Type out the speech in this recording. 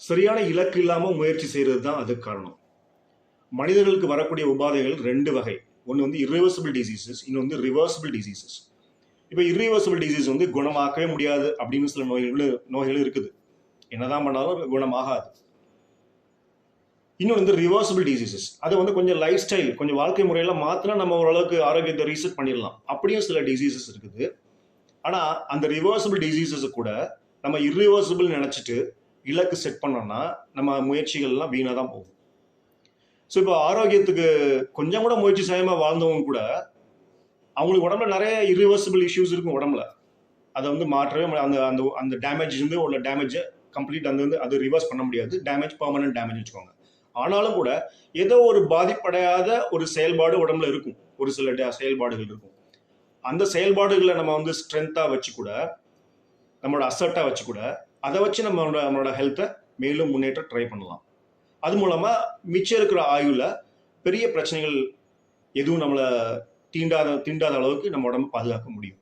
சரியான இலக்கு இல்லாமல் முயற்சி செய்கிறது தான் அதுக்கு காரணம். மனிதர்களுக்கு வரக்கூடிய உபாதைகள் 2 வகை. ஒன்று வந்து irreversible diseases, இன்னொன்று வந்து reversible diseases. இப்போ irreversible disease வந்து குணமாக்கவே முடியாது அப்படின்னு சில நோய்கள் இருக்குது. என்னதான் பண்ணாலும் குணமாகாது. இன்னொன்று வந்து ரிவர்சிபிள் டிசீசஸ். அதை வந்து கொஞ்சம் லைஃப் ஸ்டைல், கொஞ்சம் வாழ்க்கை முறையெல்லாம் மாற்றினா நம்ம ஓரளவுக்கு ஆரோக்கியத்தை ரீசெட் பண்ணிடலாம். அப்படியும் சில டிசீசஸ் இருக்குது. ஆனால் அந்த ரிவர்சிபிள் டிசீசஸ் கூட நம்ம irreversible நினச்சிட்டு இலக்கு செட் பண்ணோம்னா நம்ம முயற்சிகள்லாம் வீணாக தான் போகும். ஸோ இப்போ ஆரோக்கியத்துக்கு கொஞ்சம் கூட முயற்சி செய்யாமல் வாழ்ந்தவங்க கூட அவங்களுக்கு உடம்புல நிறைய irreversible இஷ்யூஸ் இருக்கும் உடம்புல. அதை வந்து மாற்றவே அந்த அந்த அந்த டேமேஜ் இருந்து உள்ள டேமேஜை கம்ப்ளீட் அந்த வந்து அது ரிவர்ஸ் பண்ண முடியாது. டேமேஜ் பர்மனன்ட் டேமேஜ் வச்சுக்கோங்க. ஆனாலும் கூட ஏதோ ஒரு பாதிப்படையாத ஒரு செயல்பாடு உடம்புல இருக்கும். ஒரு சில செயல்பாடுகள் இருக்கும். அந்த செயல்பாடுகளை நம்ம வந்து ஸ்ட்ரென்த்தா வச்சு கூட, நம்மளோட அசர்ட்டா வச்சு கூட, அதை வச்சு நம்மளோட ஹெல்த்தை மேலும் முன்னேற்ற ட்ரை பண்ணலாம். அது மூலமா மிச்சம் இருக்கிற ஆயுள பெரிய பிரச்சனைகள் எதுவும் நம்மளை தீண்டாத அளவுக்கு நம்ம உடம்பு பாதுகாக்க முடியும்.